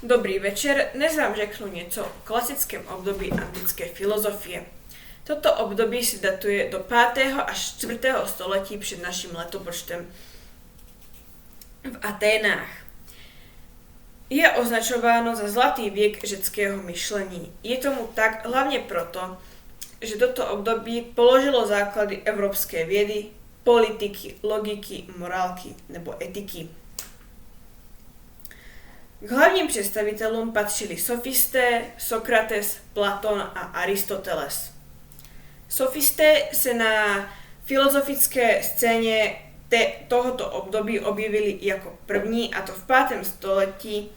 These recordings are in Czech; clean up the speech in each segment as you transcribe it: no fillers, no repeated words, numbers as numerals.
Dobrý večer, dnes vám řeknu něco o klasickém období antické filozofie. Toto období si datuje do 5. až 4. století před naším letopočtem v Aténách. Je označováno za zlatý věk řeckého myšlení. Je tomu tak hlavně proto, že toto období položilo základy evropské vědy, politiky, logiky, morálky nebo etiky. K hlavním představitelům patřili sofisté, Sokrates, Platon a Aristoteles. Sofisté se na filozofické scéně tohoto období objevili jako první, a to v 5. století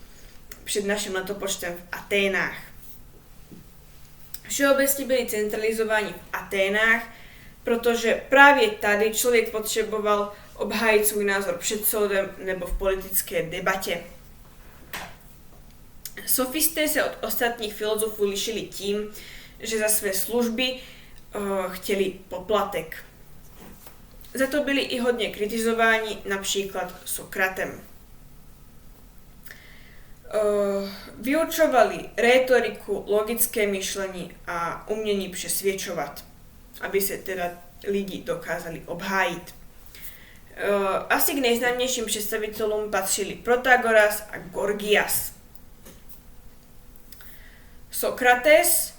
před naším letopočtem v Aténách. Všeobecně byli centralizováni v Aténách, protože právě tady člověk potřeboval obhájit svůj názor před soudem nebo v politické debatě. Sofisté se od ostatních filozofů lišili tím, že za své služby chtěli poplatek. Za to byli i hodně kritizováni, například Sokratem. Vyučovali rétoriku, logické myšlení a umění přesvědčovat, aby se teda lidi dokázali obhájit. Asi k nejznámějším představitelům patřili Protagoras a Gorgias. Sokrates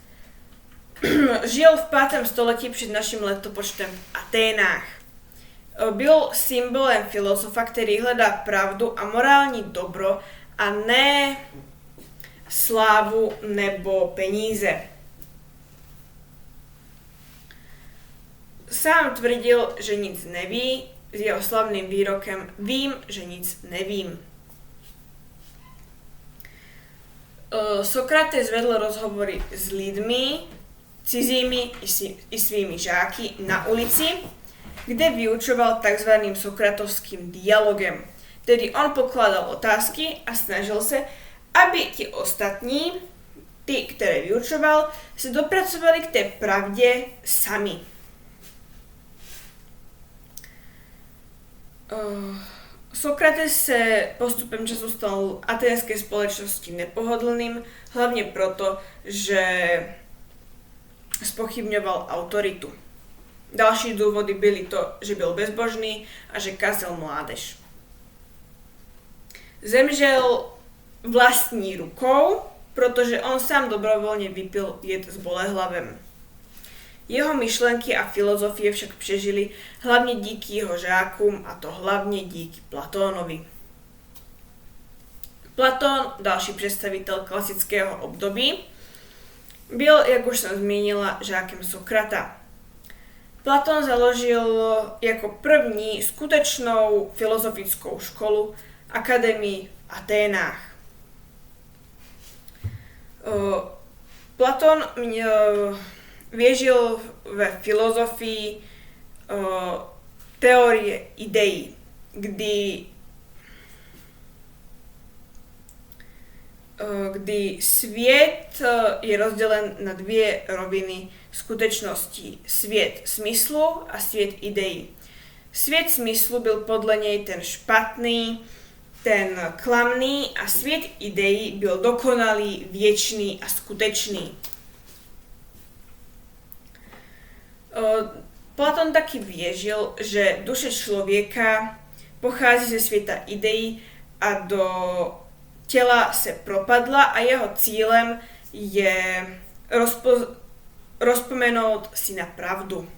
žil v 5. století před naším letopočtem v Aténách. Byl symbolem filozofa, který hledá pravdu a morální dobro a ne slávu nebo peníze. Sám tvrdil, že nic neví, s jeho slavným výrokem "Vím, že nic nevím". Sokrates vedl rozhovory s lidmi, cizími i svými žáky na ulici, kde vyučoval takzvaným sokratovským dialogem. Tedy on pokládal otázky a snažil se, aby ti ostatní, ty, které vyučoval, se dopracovali k té pravdě sami. Sokrates se postupem času stal aténské společnosti nepohodlným, hlavně proto, že zpochybňoval autoritu. Další důvody byly to, že byl bezbožný a že kazil mládež. Zemřel vlastní rukou, protože on sám dobrovolně vypil jed s bolehlavem. Jeho myšlenky a filozofie však přežili hlavně díky jeho žákům, a to hlavně díky Platónovi. Platón, další představitel klasického období, byl, jak už jsem zmínila, žákem Sokrata. Platón založil jako první skutečnou filozofickou školu, akademii v Aténách. Platón věřil ve filozofii teorie ideí, kdy svět je rozdělen na dvě roviny skutečností. Svět smyslu a svět ideí. Svět smyslu byl podle něj ten špatný, ten klamný, a svět ideí byl dokonalý, věčný a skutečný. Platón taky věřil, že duše člověka pochází ze světa ideí a do těla se propadla a jeho cílem je rozpomenout si na pravdu.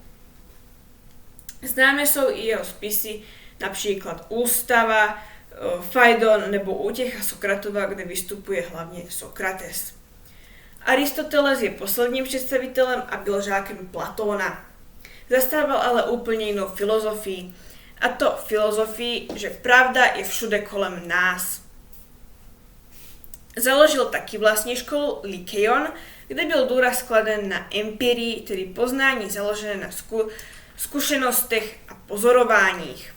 Známé jsou i jeho spisy, například Ústava, Fajdon nebo Útěcha Sokratova, kde vystupuje hlavně Sokrates. Aristoteles je posledním představitelem a byl žákem Platóna. Zastával ale úplně jinou filozofii, a to filozofii, že pravda je všude kolem nás. Založil taky vlastní školu Lykeion, kde byl důraz kladen na empirii, tedy poznání založené na zkušenostech a pozorováních.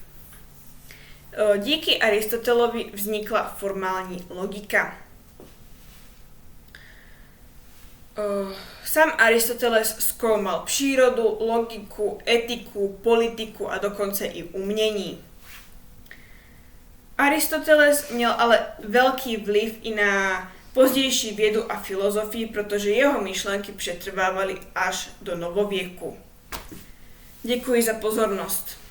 Díky Aristotelovi vznikla formální logika. Sám Aristoteles zkoumal přírodu, logiku, etiku, politiku a dokonce i umění. Aristoteles měl ale velký vliv i na pozdější vědu a filozofii, protože jeho myšlenky přetrvávaly až do novověku. Děkuji za pozornost.